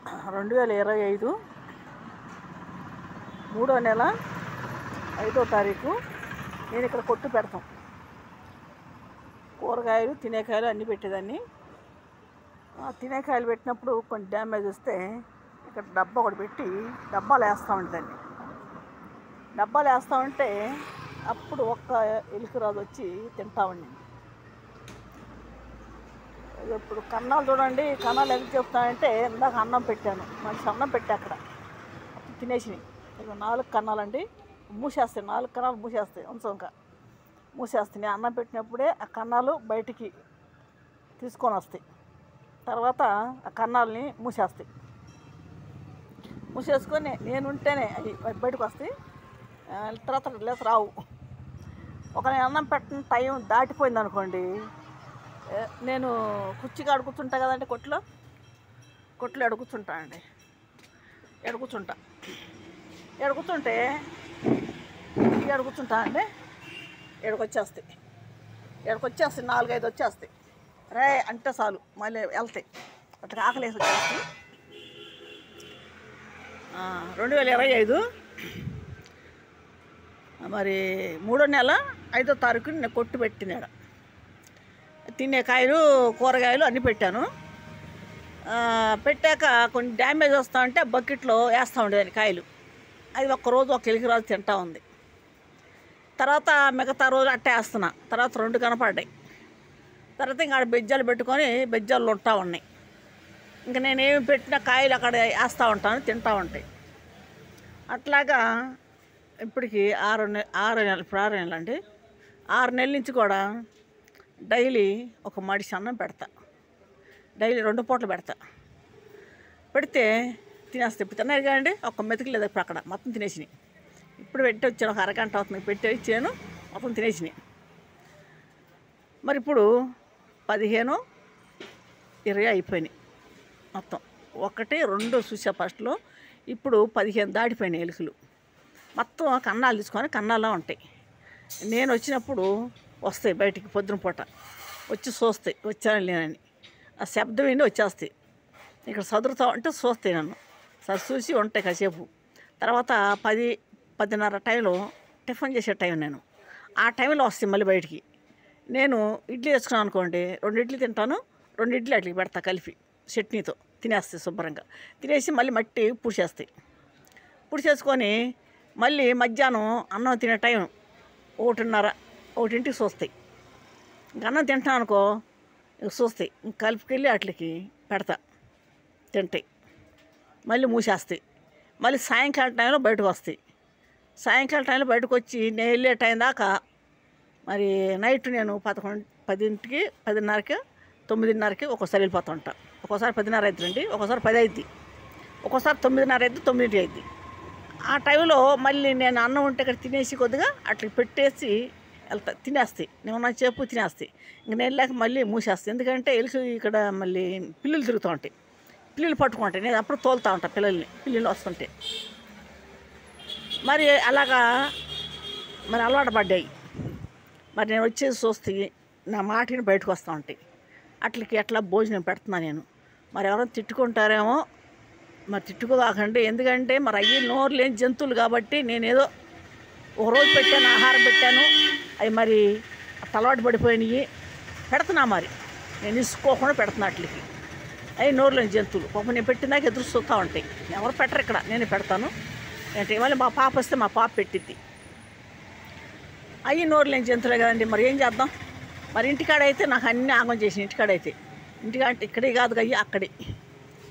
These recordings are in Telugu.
2025 3వ నెల 5వ తారీఖు నేను ఇక్కడ కొట్టు పెడతాం. కూరగాయలు తినేకాయలు అన్నీ పెట్టేదాన్ని. తినేకాయలు పెట్టినప్పుడు కొంచెం డ్యామేజ్ వస్తే ఇక్కడ డబ్బా ఒకటి పెట్టి డబ్బాలు వేస్తూ ఉండేదాన్ని. డబ్బాలు వేస్తూ ఉంటే అప్పుడు ఒక్క ఎలుకరాజు వచ్చి తింటా ఉండింది. ఇప్పుడు కన్నాలు చూడండి, కన్నాలు ఎందుకు చెప్తానంటే ఇందాక అన్నం పెట్టాను, మనిషి అన్నం పెట్టా అక్కడ తినేసినాయి. ఇక 4 కన్నాలండి, మూసేస్తాయి. 4 కన్నాలు మూసేస్తాయి, ఇంకా మూసేస్తాయి. అన్నం పెట్టినప్పుడే ఆ కన్నాలు బయటికి తీసుకొని వస్తాయి. తర్వాత ఆ కన్నాలని మూసేస్తాయి. మూసేసుకొని నేనుంటేనే అవి బయటకు వస్తాయి. తర్వాత లేత రావు. ఒక నేను అన్నం పెట్టిన టైం దాటిపోయింది అనుకోండి, నేను కుర్చీగా కూర్చుంటా కదండి, కొట్లో కూర్చుంటా అండి. కూర్చుంటే కూర్చుంటా అండి. వచ్చేస్తాయి 4-5 వచ్చేస్తాయి. రే అంటే చాలు మళ్ళీ వెళ్తాయి. అట్లా ఆకలేసి వచ్చేస్తాయి. 2025 మరి 3వ నెల 5వ తారీఖు నేను కొట్టు పెట్టినాడు. తినే కాయలు కూరగాయలు అన్నీ పెట్టాను. పెట్టాక కొన్ని డ్యామేజ్ వస్తూ ఉంటే బకెట్లో వేస్తూ ఉండేదాన్ని కాయలు. అది ఒక్కరోజు ఒక ఎలుకరాజు తింటా ఉంది. తర్వాత మిగతా రోజు అట్టే వేస్తున్నా. తర్వాత 2 కనపడ్డాయి. తర్వాత ఇంకా బెజ్జాలు పెట్టుకొని బెజ్జాలు ఉంటా ఉన్నాయి. ఇంకా నేనేమి పెట్టిన కాయలు అక్కడ వేస్తూ ఉంటాను, తింటూ ఉంటాయి. అట్లాగా ఇప్పటికి 6 నెలలు. ఇప్పుడు 6 నెలలు అండి. 6 నెలల నుంచి కూడా డైలీ ఒక మడిసి అన్నం పెడతా. డైలీ 2 పూటలు పెడతా. పెడితే తినేస్తాయి. ఇప్పుడు తిన్నారు కదండి, ఒక మెతుకు లేదు ఇప్పుడు అక్కడ, మొత్తం తినేసినాయి. ఇప్పుడు పెట్టి వచ్చాను, ఒక అరగంట అవుతుంది, పెట్టి ఇచ్చాను, మొత్తం తినేసినాయి. మరి ఇప్పుడు 15-20 అయిపోయినాయి మొత్తం. 1-2 చూసా ఫస్ట్లో. ఇప్పుడు 15 దాటిపోయినాయి ఎలుకలు. మొత్తం కన్నాలు తీసుకొని కన్నాల్లో ఉంటాయి. నేను వచ్చినప్పుడు వస్తాయి బయటికి, పొద్దున పూట వచ్చి చూస్తాయి వచ్చాను లేనని. ఆ శబ్దం ఏంటి వచ్చేస్తాయి. ఇక్కడ చదువుతూ ఉంటే చూస్తాయి నన్ను. సరే చూసి ఉంటాయి కాసేపు. తర్వాత 10-10:30 టైంలో టిఫిన్ చేసే టైం నేను. ఆ టైంలో వస్తాయి మళ్ళీ బయటికి. నేను ఇడ్లీ వేసుకున్నాను అనుకోండి, 2 ఇడ్లీ తింటాను, 2 ఇడ్లీ అట్లకి పెడతా కలిపి చట్నీతో. తినేస్తాయి శుభ్రంగా. తినేసి మళ్ళీ మట్టి పూడ్చేస్తాయి. పూడ్చేసుకొని మళ్ళీ మధ్యాహ్నం అన్నం తినే టైం 1:30-1ంటికి చూస్తాయి. ఇంక అన్నం తింటాను అనుకో, చూస్తాయి. ఇంక కలిపికెళ్ళి అట్లకి పెడతా, తింటాయి. మళ్ళీ మూసేస్తాయి. మళ్ళీ సాయంకాలం టైంలో బయటకు వస్తాయి. సాయంకాలం టైంలో బయటకు వచ్చి నేను వెళ్ళే టైం దాకా మరి నైట్ నేను 10ంటికి 10:30కి 9:30కి ఒక్కోసారి వెళ్ళిపోతూ ఉంటా. ఒక్కోసారి 10:30 అవుతుందండి, ఒక్కోసారి 10 అవుద్ది, ఒక్కోసారి 9:30 అవుద్ది, 9 అవుద్ది. ఆ టైంలో మళ్ళీ నేను అన్నం ఉంటే ఇక్కడ తినేసి కొద్దిగా అట్లా పెట్టేసి వెళ్తా. తినేస్తాయి. నేను నా చేపు తినేస్తాయి. ఇంక నేను వెళ్ళాక మళ్ళీ మూసేస్తాయి. ఎందుకంటే ఎలుక ఇక్కడ మళ్ళీ పిల్లులు తిరుగుతూ ఉంటాయి, పిల్లులు పట్టుకుంటాయి. నేను అప్పుడు తోలుతూ ఉంటాను పిల్లులు వస్తుంటే. మరి అలాగా మరి అలవాటు పడ్డాయి. మరి నేను వచ్చేసి చూస్తే నా మాటిని బయటకు వస్తూ ఉంటాయి. అట్లకి ఎట్లా భోజనం పెడుతున్నా నేను. మరి ఎవరైనా తిట్టుకుంటారేమో, మరి తిట్టుకోకండి. ఎందుకంటే మరి అయ్యి నోరు లేని జంతువులు కాబట్టి నేనేదో ఒకరోజు పెట్టాను, ఆహారం పెట్టాను, అవి మరి అలవాటు పడిపోయినాయి, పెడుతున్నా. మరి నేను ఇసుకోకుండా పెడుతున్నా అట్లకి. అవి నోరు లేని జంతువులు పాపం. నేను పెట్టినాక ఎదురు చూస్తూ ఉంటాయి. ఎవరు పెట్టరు ఇక్కడ, నేనే పెడతాను. అంటే మళ్ళీ మా పాప వస్తే మా పాప పెట్టిద్ది. అవి నోరు లేని జంతువులే కదండి, మరి ఏం చేద్దాం. మరి ఇంటికాడైతే నాకు అన్నీ ఆగం చేసిన. ఇంటికాడైతే ఇక్కడే కాదు అయ్యి అక్కడే.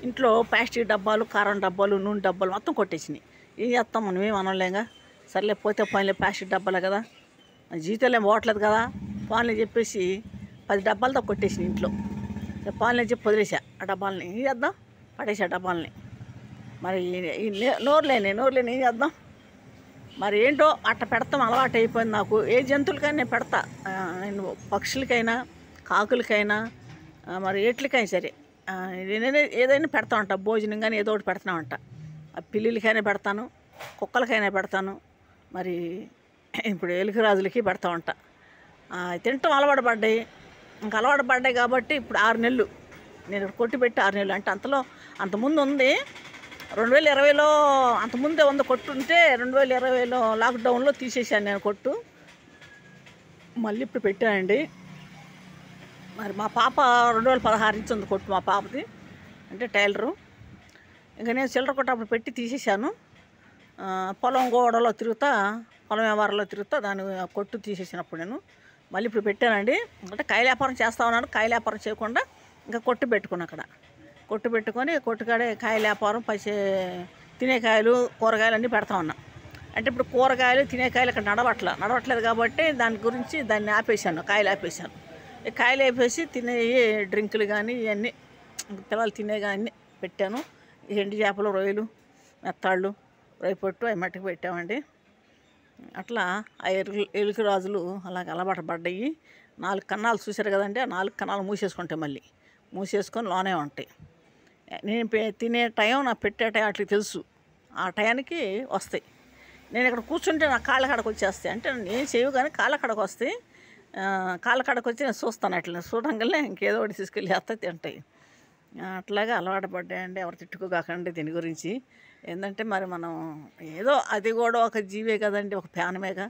ఇంట్లో ప్లాస్టిక్ డబ్బాలు, కారం డబ్బాలు, నూనె డబ్బాలు మొత్తం కొట్టేసినాయి. ఏం చేస్తాం, మనం ఏం అనలేంగా. సర్లే పోతే పోయిలే, ప్లాస్టిక్ డబ్బాలే కదా, జీతాలు ఏం పోవట్లేదు కదా, పోన్లే చెప్పేసి 10 డబ్బాలతో కొట్టేసినాయి ఇంట్లో. పోన్లే చెప్పి వదిలేసా ఆ డబ్బాలని. ఏం చేద్దాం, పడేసా డబ్బాలని. మరి నోరు లేని ఏం చేద్దాం. మరి ఏంటో అట్లా పెడతాం, అలవాటు అయిపోయింది నాకు. ఏ జంతువులకైనా నేను పెడతా. నేను పక్షులకైనా, కాకులకైనా, మరి ఎట్లకైనా సరే నేను ఏదైనా పెడతా ఉంటా. భోజనం కానీ ఏదో ఒకటి పెడతా ఉంటా. పిల్లిలకైనా పెడతాను, కుక్కలకైనా పెడతాను. మరి ఇప్పుడు ఎలుకరాజులకి పెడతా ఉంటా. తింటాం అలవాటు పడ్డాయి. ఇంకా అలవాటు పడ్డాయి కాబట్టి ఇప్పుడు 6 నెలలు నేను కొట్టి పెట్టి 6 నెలలు. అంటే అంతలో అంతకుముందు ఉంది 2020లో, అంతకుముందే ఉంది కొట్టు ఉంటే 2020లో లాక్డౌన్లో తీసేసాను నేను కొట్టు. మళ్ళీ ఇప్పుడు పెట్టానండి. మరి మా పాప 2016 నుంచి ఉంది కొట్టు మా పాపది, అంటే టైలరు. ఇంకా నేను చిల్లర కొట్టు అప్పుడు పెట్టి తీసేసాను. పొలం గోడలో తిరుగుతా, పొలం వ్యవహారంలో తిరుగుతా దాని కొట్టు తీసేసినప్పుడు నేను మళ్ళీ ఇప్పుడు పెట్టానండి. అంటే కాయల వ్యాపారం చేస్తా ఉన్నాను. కాయల వ్యాపారం చేయకుండా ఇంకా కొట్టు పెట్టుకుని అక్కడ కొట్టు పెట్టుకొని కొట్టుకాడే కాయల వ్యాపారం తినే కాయలు కూరగాయలు అన్నీ పెడతా ఉన్నా. అంటే ఇప్పుడు కూరగాయలు తినేకాయలు ఇక్కడ నడవట్లేదు కాబట్టి దాని గురించి దాన్ని ఆపేసాను, కాయలు ఆపేసాను. ఈ కాయలు ఆపేసి తినే డ్రింకులు కానీ ఇవన్నీ పిల్లలు తినే కానీ పెట్టాను. ఎండు చేపలు, రొయ్యలు, మెత్తాళ్ళు, రొయ్య పొట్టు అవి మట్టికి పెట్టామండి. అట్లా ఆ ఎలుక రాజులు అలాగ అలవాటు పడ్డాయి. 4 కన్నాలు చూశారు కదండి, ఆ 4 కన్నాలు మూసేసుకుంటాయి, మళ్ళీ మూసేసుకొని లోనే ఉంటాయి. నేను తినే టైం, నా పెట్టే టైం అట్లా తెలుసు, ఆ టయానికి వస్తాయి. నేను ఇక్కడ కూర్చుంటే నా కాళ్ళ కాడకు వచ్చేస్తాయి. అంటే నేను చేయవు కానీ కాళ్ళ కాడకు వస్తాయి. కాళ్ళ కాడకు వచ్చి నేను చూస్తాను. అట్లా చూడంగానే ఇంకేదో ఒకటి తీసుకెళ్ళి వేస్తాయి, తింటాయి. అట్లాగే అలవాటు పడ్డాయండి. ఎవరు తిట్టుకోకండి దీని గురించి. ఏంటంటే మరి మనం ఏదో అది కూడా ఒక జీవే కదండి, ఒక ప్రాణమేగా.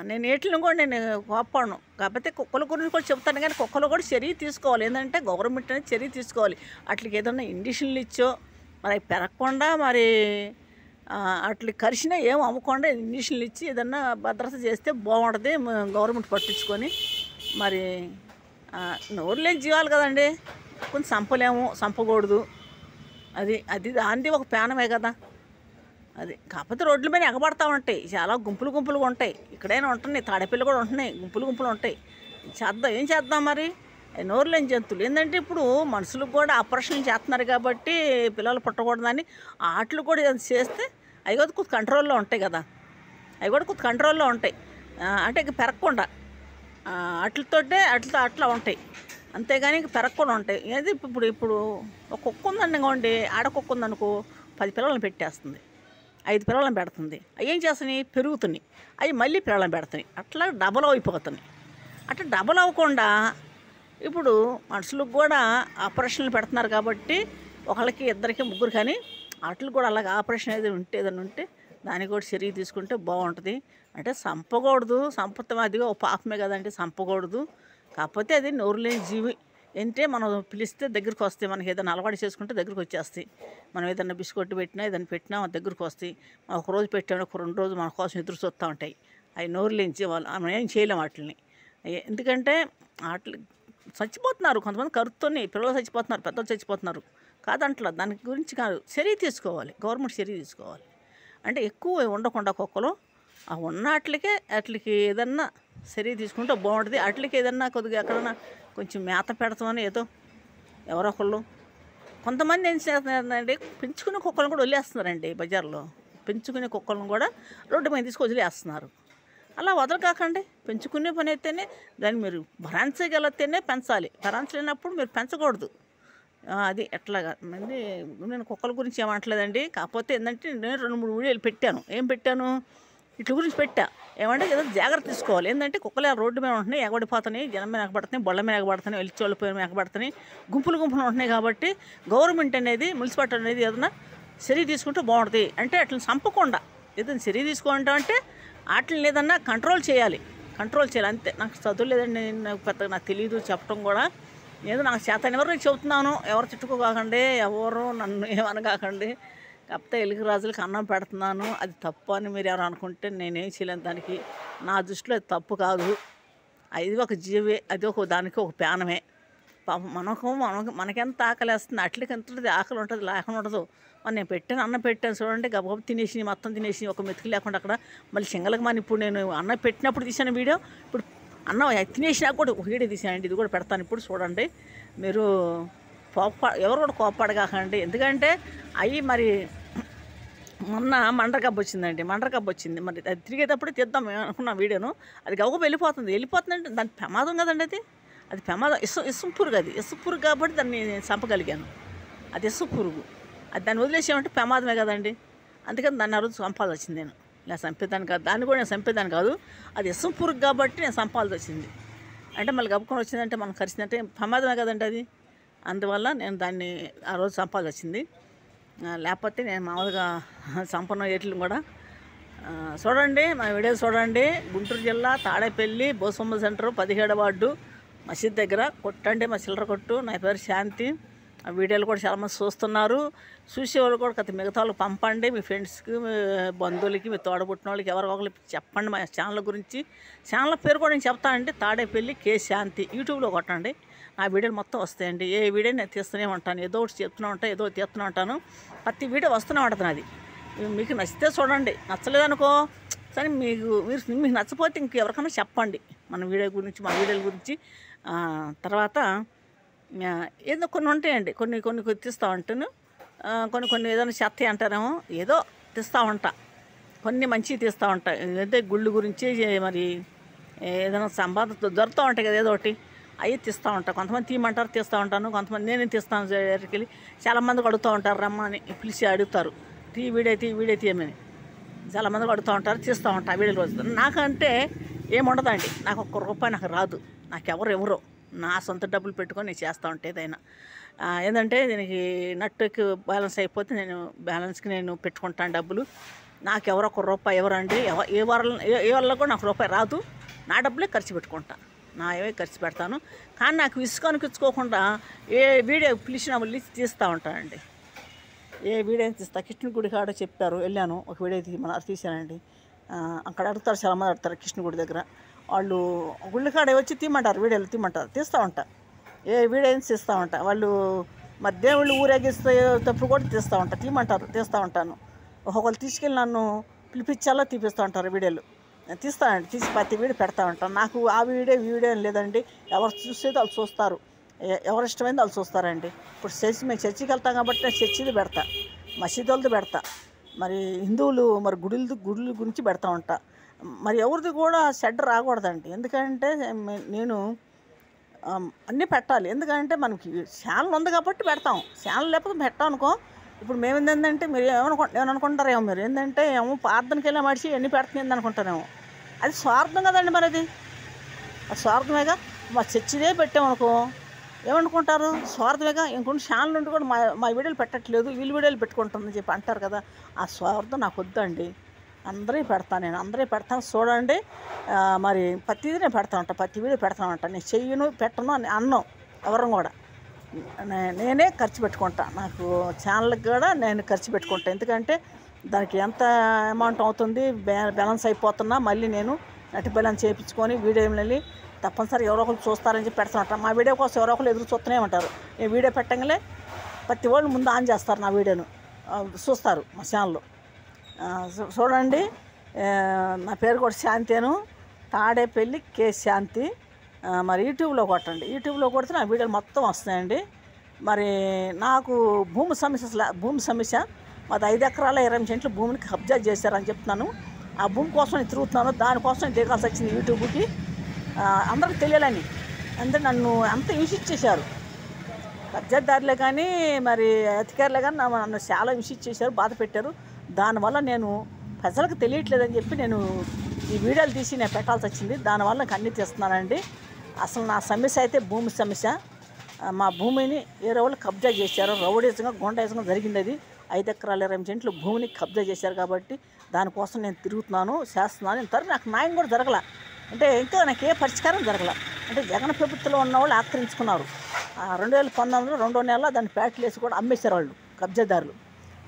నేను వీటిని కూడా నేను కోప్పడను. కాకపోతే కుక్కల గురించి కూడా చెప్తాను, కానీ కుక్కలు కూడా చర్య తీసుకోవాలి. ఏంటంటే గవర్నమెంట్ అనేది చర్య తీసుకోవాలి. అట్లకి ఏదన్నా ఇండిషన్లు ఇచ్చో మరి అవి పెరగకుండా, మరి అట్లా కరిచినా ఏం అమ్మకుండా ఇండిషన్లు ఇచ్చి ఏదన్నా భద్రత చేస్తే బాగుంటుంది. గవర్నమెంట్ పట్టించుకొని మరి నోరు లేని జీవాలు కదండి, కొంచెం చంపకూడదు. అది దానిది ఒక ప్రాణమే కదా. అది కాకపోతే రోడ్ల మీద ఎగబడతా ఉంటాయి, చాలా గుంపులుగా ఉంటాయి. ఇక్కడైనా ఉంటున్నాయి, తాడేపల్లి కూడా ఉంటున్నాయి, గుంపులు ఉంటాయి. ఏం చేద్దాం మరి, నోరు లేని జంతువులు. ఏంటంటే ఇప్పుడు మనుషులకు కూడా ఆపరేషన్లు చేస్తున్నారు కాబట్టి పిల్లలు పుట్టకూడదని ఆటలు కూడా చేస్తే అవి కూడా కొంచెం కంట్రోల్లో ఉంటాయి కదా, అవి కూడా కొంచెం కంట్రోల్లో ఉంటాయి. అంటే ఇక పెరగకుండా అట్లా ఉంటాయి, అంతేగాని ఇంక పెరగకుండా ఉంటాయి. ఏది ఇప్పుడు ఒక కుక్క ఉందండి, ఇంకోండి ఆడకుక్క ఉందనుకో 10 పిల్లలను పెట్టేస్తుంది, 5 పిల్లలను పెడుతుంది. అవి ఏం చేస్తున్నాయి, పెరుగుతున్నాయి. అవి మళ్ళీ పిల్లలను పెడుతున్నాయి. అట్లా డబల్ అయిపోతున్నాయి. అట్లా డబల్ అవ్వకుండా ఇప్పుడు మనుషులకు కూడా ఆపరేషన్లు పెడుతున్నారు కాబట్టి ఒకళ్ళకి, ఇద్దరికి, ముగ్గురు కానీ వాటికి కూడా అలాగే ఆపరేషన్ ఏదైనా ఉంటే దానికి కూడా చర్య తీసుకుంటే బాగుంటుంది. అంటే చంపకూడదు, సంపత్తం అదిగా ఒక పాపమే కదండి, చంపకూడదు. కాకపోతే అది నోరు లేని జీవి. అంటే మనం పిలిస్తే దగ్గరికి వస్తాయి, మనకి ఏదైనా అలవాటు చేసుకుంటే దగ్గరికి వచ్చేస్తాయి. మనం ఏదైనా బిస్కెట్ పెట్టినా ఏదైనా పెట్టినా మన దగ్గరికి వస్తాయి. మనం ఒకరోజు పెట్టాము, ఒక 2 రోజులు మన కోసం ఎదురు చూస్తూ ఉంటాయి. అవి నోరు లేని జీవాలు, మనం ఏం చేయలేము వాటిని. ఎందుకంటే వాటి చచ్చిపోతున్నారు, కొంతమంది కరుత్తోని పిల్లలు చచ్చిపోతున్నారు, పెద్దలు చచ్చిపోతున్నారు. కాదంట్లా, దాని గురించి కాదు, చర్య తీసుకోవాలి, గవర్నమెంట్ చర్య తీసుకోవాలి. అంటే ఎక్కువ ఉండకుండా కుక్కలు ఆ ఉన్నట్లకే అట్లకి ఏదన్నా చర్య తీసుకుంటే బాగుంటుంది. అట్లకి ఏదన్నా కొద్దిగా ఎక్కడన్నా కొంచెం మేత పెడతామని ఏదో ఎవరో ఒకళ్ళు కొంతమంది ఏం చేస్తున్నారంటే పెంచుకునే కుక్కలను కూడా వదిలేస్తున్నారండి. బజార్లో పెంచుకునే కుక్కలను కూడా రోడ్డు మీద తీసుకు వదిలేస్తున్నారు. అలా వదలకాకండి, పెంచుకునే పని అయితేనే దాన్ని మీరు భరాంచగలిగితేనే పెంచాలి, భరాంచలేనప్పుడు మీరు పెంచకూడదు. అది ఎట్లాగా మంది. నేను కుక్కల గురించి ఏమంటలేదండి. కాకపోతే ఏంటంటే నేను 2-3 వీడియోలు పెట్టాను. ఏం పెట్టాను, ఇట్ల గురించి పెట్టా. ఏమంటే ఏదో జాగ్రత్త తీసుకోవాలి. ఏంటంటే కుక్కలు రోడ్డు మీద ఉంటున్నాయి, ఎగబడిపోతున్నాయి, జనం మీద ఎగబడుతున్నాయి, బొళ్ళ మీద ఎగబడుతున్నాయి, వెళ్ళిచోళ్ళ మీద ఎగబడుతున్నాయి, గుంపులు ఉంటున్నాయి. కాబట్టి గవర్నమెంట్ అనేది, మున్సిపాలిటీ అనేది ఏదైనా చర్య తీసుకుంటే బాగుంటుంది. అంటే అట్లా చంపకుండా ఏదైనా చర్య తీసుకుంటామంటే వాటిని ఏదన్నా కంట్రోల్ చేయాలి అంతే. నాకు చదువు లేదండి, పెద్దగా నాకు తెలియదు చెప్పడం కూడా. ఏదో నాకు చేతని ఎవరికి చెబుతున్నాను, ఎవరు తిట్టుకోకండి, ఎవరు నన్ను ఏమనగాకండి. కాకపోతే ఎలుక రాజులకి అన్నం పెడుతున్నాను, అది తప్పు అని మీరు ఎవరు అనుకుంటే నేనేం చేయలేను. దానికి నా దృష్టిలో అది తప్పు కాదు. అది ఒక జీవే, అది దానికి ఒక ప్రాణమే. మనకెంత ఆకలి వేస్తుంది, అట్లకి ఎంత ఆకలి ఉంటుంది, లేకుండా ఉండదు. నేను పెట్టాను, అన్నం పెట్టాను చూడండి, గబగబ తినేసి మొత్తం తినేసి ఒక మెతుకు లేకుండా అక్కడ మళ్ళీ చెంగలకు మాని. ఇప్పుడు నేను అన్నం పెట్టినప్పుడు తీసాను వీడియో, ఇప్పుడు అన్నం తినేసినా కూడా ఒక వీడియో తీసానండి, ఇది కూడా పెడతాను ఇప్పుడు చూడండి. మీరు ఎవరు కూడా కోప్పడగాకండి. ఎందుకంటే అవి మరి మొన్న మండ్రకబ్బు వచ్చిందండి, మరి అది తిరిగేటప్పుడు తీద్దాం అనుకున్న వీడియోను. అది గబగబ వెళ్ళిపోతుందంటే దాని ప్రమాదం కదండి. అది ప్రమాదం. ఇసుం పురుగు, అది ఇసుం పురుగు కాబట్టి దాన్ని చంపగలిగాను. అది ఇసుం పురుగు, అది దాన్ని వదిలేసామంటే ప్రమాదమే కదండి. అందుకని దాన్ని ఆ రోజు చంపాల్సి వచ్చింది. నేను ఇలా చంపేదాన్ని కాదు, దాన్ని కూడా నేను చంపేదాన్ని కాదు. అది ఇసుం పురుగు కాబట్టి నేను చంపాల్సి వచ్చింది. అంటే మళ్ళీ గబుకొని వచ్చిందంటే మనం కరిచిందంటే ప్రమాదమే కదండి. అది అందువల్ల నేను దాన్ని ఆ రోజు సంపాదించింది. లేకపోతే నేను మామూలుగా సంపన్న ఏట్లు కూడా చూడండి. మా వీడియో చూడండి. గుంటూరు జిల్లా తాడేపల్లి బోసమ్మ సెంటర్ 17వ వార్డు మసీద్ దగ్గర కొట్టండి. మా చిల్లర కొట్టు. నా పేరు శాంతి. ఆ వీడియోలు కూడా చాలామంది చూస్తున్నారు. చూసేవాళ్ళు కూడా కథ మిగతా వాళ్ళకి పంపండి. మీ ఫ్రెండ్స్కి, మీ బంధువులకి, మీ తోడబుట్టిన వాళ్ళకి ఎవరికొకరు చెప్పండి మా ఛానల్ గురించి. ఛానల్ పేరు కూడా నేను చెప్తానండి, తాడేపల్లి కే శాంతి. యూట్యూబ్లో కొట్టండి, నా వీడియోలు మొత్తం వస్తాయండి. ఏ వీడియో నేను తీస్తూనే ఉంటాను, ఏదో ఒకటి చెప్తూనే ఉంటాను, ఏదో తీస్తూనే ఉంటాను. ప్రతి వీడియో వస్తూనే ఉంటుంది నాది. మీకు నచ్చితే చూడండి, నచ్చలేదనుకో సరే మీకు నచ్చపోతే ఇంకెవరికైనా చెప్పండి మన వీడియో గురించి, మా వీడియోల గురించి. తర్వాత ఏదో కొన్ని ఉంటాయండి, కొన్ని తీస్తూ ఉంటాను. కొన్ని ఏదైనా చెత్త అంటారేమో, ఏదో తీస్తూ ఉంటా. కొన్ని మంచివి తీస్తూ ఉంటా. ఏదైతే గుళ్ళు గురించి మరి ఏదైనా సంపాదన దొరుకుతూ ఉంటాయి కదా, ఏదో ఒకటి అవి తీస్తూ ఉంటాను. కొంతమంది తీయమంటారు, తీస్తూ ఉంటాను. కొంతమంది నేనే తీస్తాను. దగ్గరికి వెళ్ళి చాలామందికి అడుగుతూ ఉంటారు, రమ్మని పిలిచి అడుగుతారు, వీడియో తీయమని చాలామందికి అడుగుతూ ఉంటారు. తీస్తూ ఉంటాను వీడియోలు రోజు. నాకంటే ఏముండదండి, నాకు ₹1 నాకు రాదు. ఎవరో నా సొంత డబ్బులు పెట్టుకొని నేను చేస్తూ ఉంటాను ఏదైనా. ఏంటంటే దీనికి నెట్కి బ్యాలెన్స్ అయిపోతే నేను బ్యాలెన్స్కి నేను పెట్టుకుంటాను డబ్బులు. నాకు ఎవరో ₹1 ఎవరండి, ఏ వాళ్ళకు కూడా నాకు ₹1 రాదు. నా డబ్బులే ఖర్చు పెట్టుకుంటాను, నా ఏవే ఖర్చు పెడతాను. కానీ నాకు విసుకొనిపించుకోకుండా ఏ వీడియో పిలిచినా వెళ్ళి తీస్తూ ఉంటానండి. ఏ వీడియో తీస్తా. కృష్ణుడి గుడి కాడ చెప్పారు, వెళ్ళాను, ఒక వీడియో తీసానండి. అక్కడ అడుగుతారు, చాలామంది అడుగుతారు కృష్ణుడి గుడి దగ్గర. వాళ్ళు గుళ్ళ కాడ వచ్చి తీయమంటారు, వీడియోలు తీయమంటారు, తీస్తూ ఉంటా. ఏ వీడియో తీస్తూ ఉంటా. వాళ్ళు మరి దేవుళ్ళు ఊరేగిస్తే తప్పుడు కూడా తీస్తూ ఉంటా, తీయమంటారు, తీస్తూ ఉంటాను. ఒక్కొక్కరు తీసుకెళ్ళి నన్ను పిలిపించాలో తీపిస్తూ ఉంటారు వీడియోలు. తీస్తానండి, తీసి ప్రతి వీడియో పెడతా ఉంటాను. నాకు ఆ వీడియో లేదండి, ఎవరు చూసేది వాళ్ళు చూస్తారు, ఎవరు ఇష్టమైంది వాళ్ళు చూస్తారండి. ఇప్పుడు మేము చర్చికి వెళ్తాం కాబట్టి నేను చర్చిది పెడతా, మసీదులది పెడతా, మరి హిందువులు మరి గుడుల గురించి పెడతా ఉంటా. మరి ఎవరిది కూడా చెడ్డ రాకూడదండి. ఎందుకంటే నేను అన్నీ పెట్టాలి. ఎందుకంటే మనకి ఛానల్ ఉంది కాబట్టి పెడతాం. ఛానల్ లేకపోతే పెట్టాం అనుకో. ఇప్పుడు మేము ఏంటంటే మీరు ఏమనుకుంటారేమో, మీరు ఏంటంటే ఏమో ప్రార్థనకి వెళ్ళి మడిచి ఎన్ని పెడుతుంది అనుకుంటారేమో. అది స్వార్థం కదండి, మరి అది స్వార్థమేగా. మా చర్చిదే పెట్టామనుకో ఏమనుకుంటారు, స్వార్థమేగా. ఇంకొన్ని ఛానల్ నుండి కూడా మా వీడియోలు పెట్టట్లేదు, వీళ్ళు వీడియోలు పెట్టుకుంటుందని చెప్పి అంటారు కదా. ఆ స్వార్థం నాకు వద్దండి. అందరికీ పెడతాను, నేను అందరికీ పెడతాను. చూడండి, మరి ప్రతిదీ నేను పెడతా ఉంటాను, ప్రతి వీడియో పెడతా ఉంటాను. నేను చెయ్యను, పెట్టను అని అన్నం ఎవరు కూడా. నేనే ఖర్చు పెట్టుకుంటా, నాకు ఛానల్కి కూడా నేను ఖర్చు పెట్టుకుంటాను. ఎందుకంటే దానికి ఎంత అమౌంట్ అవుతుంది, బ్యాలెన్స్ అయిపోతున్నా మళ్ళీ నేను నెట్ బ్యాలెన్స్ చేయించుకొని వీడియోలు వెళ్ళి తప్పనిసరి ఎవరో ఒకరు చూస్తారని చెప్పి పెడతా ఉంటాను. మా వీడియో కోసం ఎవరో ఒకరు ఎదురు చూస్తూనే ఉంటారు. నేను వీడియో పెట్టగానే ప్రతి వాళ్ళు ముందు ఆన్ చేస్తారు, నా వీడియోను చూస్తారు మా ఛానల్లో. చూడండి, నా పేరు కూడా శాంతేను, తాడేపల్లి కే శాంతి. మరి యూట్యూబ్లో కొట్టండి, యూట్యూబ్లో కొడితే నా వీడియోలు మొత్తం వస్తాయండి. మరి నాకు భూమి సమస్య మాది 5 ఎకరాల 20 సెంట్లు భూమిని కబ్జా చేశారని చెప్తున్నాను. ఆ భూమి కోసం నేను తిరుగుతున్నాను, దానికోసం నేను దిగాల్సి వచ్చింది యూట్యూబ్కి. అందరికి తెలియాలని అందరూ నన్ను అంత హింసించేశారు, కబ్జాదారులే కానీ మరి అధికారులే కానీ నన్ను చాలా హింసించేశారు, బాధ పెట్టారు. దానివల్ల నేను ప్రజలకు తెలియట్లేదని చెప్పి నేను ఈ వీడియోలు తీసి నేను పెట్టాల్సి వచ్చింది. దానివల్ల నాకు అన్నీ తీస్తున్నానండి. అసలు నా సమస్య అయితే భూమి సమస్య. మా భూమిని వేరే వాళ్ళు కబ్జా చేశారు, రౌడీజంగా గుండాయిజంగా జరిగింది. అది 5 ఎకరాల 20 సెంట్లు భూమిని కబ్జా చేశారు కాబట్టి దానికోసం నేను తిరుగుతున్నాను, చేస్తున్నాను. ఇంతవరకు నాకు న్యాయం కూడా జరగల, అంటే ఇంకా నాకు ఏ పరిష్కారం జరగల. అంటే జగన్ ప్రభుత్వంలో ఉన్న వాళ్ళు ఆక్రమించుకున్నారు. 2019 2వ నెలలో దాన్ని ప్యాట్లు వేసి కూడా అమ్మేశారు వాళ్ళు, కబ్జాదారులు.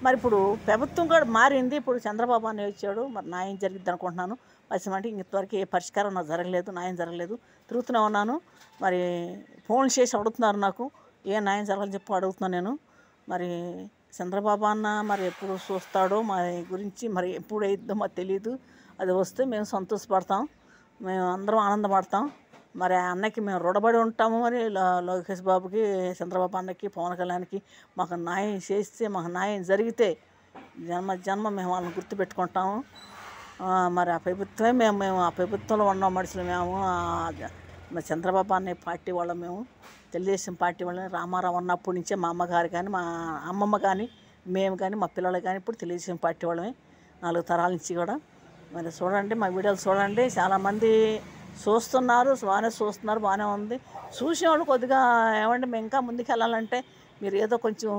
మరి ఇప్పుడు ప్రభుత్వం కూడా మారింది, ఇప్పుడు చంద్రబాబు అని వచ్చాడు, మరి న్యాయం జరిగిద్ది అనుకుంటున్నాను. అంటే ఇంతవరకు ఏ పరిష్కారం నాకు జరగలేదు, న్యాయం జరగలేదు, తిరుగుతూనే ఉన్నాను. మరి ఫోన్ చేసి అడుగుతున్నారు నాకు, ఏ న్యాయం జరగాలని చెప్పి అడుగుతున్నాను నేను. మరి చంద్రబాబు అన్న మరి ఎప్పుడు చూస్తాడో మా గురించి, మరి ఎప్పుడు అయిద్దో మాకు తెలియదు. అది వస్తే మేము సంతోషపడతాం, మేము అందరం ఆనందపడతాం. మరి ఆ అన్నకి మేము రుణపడి ఉంటాము. మరి లోకేష్ బాబుకి, చంద్రబాబు అన్నకి, పవన్ కళ్యాణ్కి మాకు న్యాయం చేస్తే, మాకు న్యాయం జరిగితే జన్మ మేము వాళ్ళని గుర్తుపెట్టుకుంటాము. మరి ఆ ప్రభుత్వమే మేము ఆ ప్రభుత్వంలో ఉన్న మనుషులు మేము. మరి చంద్రబాబు అనే పార్టీ వాళ్ళం మేము, తెలుగుదేశం పార్టీ వాళ్ళని. రామారావు అన్నప్పటి నుంచే మా అమ్మగారు కానీ, మా అమ్మమ్మ కానీ, మేము కానీ, మా పిల్లలు కానీ ఇప్పుడు తెలుగుదేశం పార్టీ వాళ్ళమే 4 తరాల నుంచి కూడా. మరి చూడండి, మా వీడియోలు చూడండి. చాలామంది చూస్తున్నారు, బాగానే చూస్తున్నారు, బాగానే ఉంది. చూసేవాళ్ళు కొద్దిగా ఏమంటే మేము ఇంకా ముందుకు వెళ్ళాలంటే మీరు ఏదో కొంచెం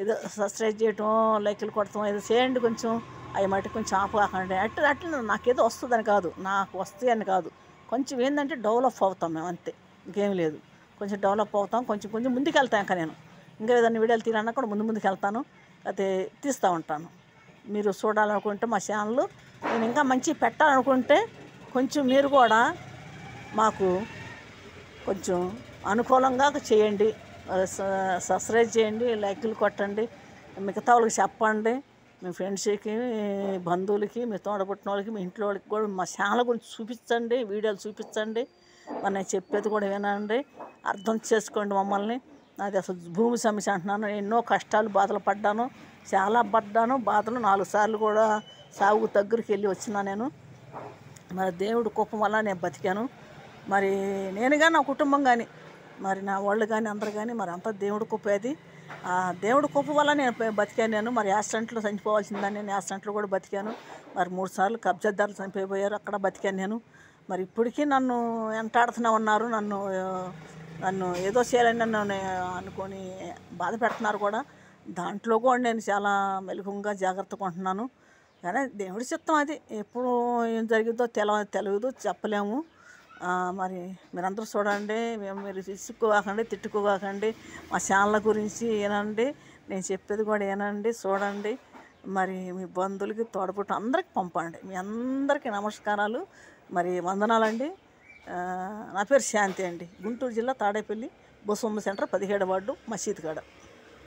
ఏదో సబ్స్క్రైబ్ చేయటం, లైకులు కొడటం ఏదో చేయండి కొంచెం. అవి మటుకు కొంచెం ఆపకాకండి. అట్లా నాకేదో వస్తుందని కాదు, నాకు వస్తాయని కాదు, కొంచెం ఏంటంటే డెవలప్ అవుతాం మేము అంతే, ఇంకేం లేదు. కొంచెం డెవలప్ అవుతాం, కొంచెం కొంచెం ముందుకు వెళ్తాను. ఇంకా నేను ఇంకా ఏదైనా వీడియోలు తీయాలన్నా కూడా ముందుకు వెళ్తాను, అయితే తీస్తూ ఉంటాను. మీరు చూడాలనుకుంటే మా ఛానల్ నేను ఇంకా మంచి పెట్టాలనుకుంటే కొంచెం మీరు కూడా మాకు కొంచెం అనుకూలంగా చేయండి. సబ్స్క్రైబ్ చేయండి, లైకులు కొట్టండి, మిగతా వాళ్ళకి చెప్పండి, మీ ఫ్రెండ్స్కి, బంధువులకి, మీ తోడబుట్టిన వాళ్ళకి, మీ ఇంట్లో వాళ్ళకి కూడా మా ఛానల్ గురించి చూపించండి, వీడియోలు చూపించండి. మరి నేను చెప్పేది కూడా వినండి, అర్థం చేసుకోండి మమ్మల్ని. నాది అసలు భూమి సమస్య అంటున్నాను, ఎన్నో కష్టాలు బాధలు పడ్డాను, చాలా పడ్డాను బాధలు. 4 సార్లు కూడా సాగు దగ్గరికి వెళ్ళి వచ్చినా నేను. మరి దేవుడు కోపం వల్ల నేను బతికాను. మరి నేను కానీ నా కుటుంబం కానీ మరి నా వాళ్ళు కానీ అందరు కానీ మరి అంతా దేవుడి కోపేది. ఆ దేవుడి కోపం వల్ల నేను బతికాను. నేను మరి యాక్సిడెంట్లో చనిపోవాల్సిందని నేను యాక్సిడెంట్లో కూడా బతికాను. మరి 3 సార్లు కబ్జాదారులు చనిపోయారు, అక్కడ బతికాను నేను. మరి ఇప్పటికీ నన్ను వెంటాడుతూనే ఉన్నారు, నన్ను ఏదో చేయాలని నన్ను అనుకొని బాధ పెడుతున్నారు కూడా. దాంట్లో కూడా నేను చాలా మెలకువగా జాగ్రత్తగా ఉంటున్నాను. కానీ దేవుడి చిత్తం అది, ఎప్పుడు ఏం జరిగిద్దో తెలియదు, చెప్పలేము. మరి మీరందరూ చూడండి, మీరు విసుక్కోకండి, తిట్టుకోకండి, మా ఛానల్ గురించి ఏనండి, నేను చెప్పేది కూడా ఏనండి, చూడండి. మరి మీ బంధువులకి తోడపుట్టు అందరికి పంపండి. మీ అందరికీ నమస్కారాలు, మరి వందనాలండి. నా పేరు శాంతి అండి, గుంటూరు జిల్లా తాడేపల్లి బొసమ్మ సెంటర్ 17వ వార్డు మసీద్ కాడ.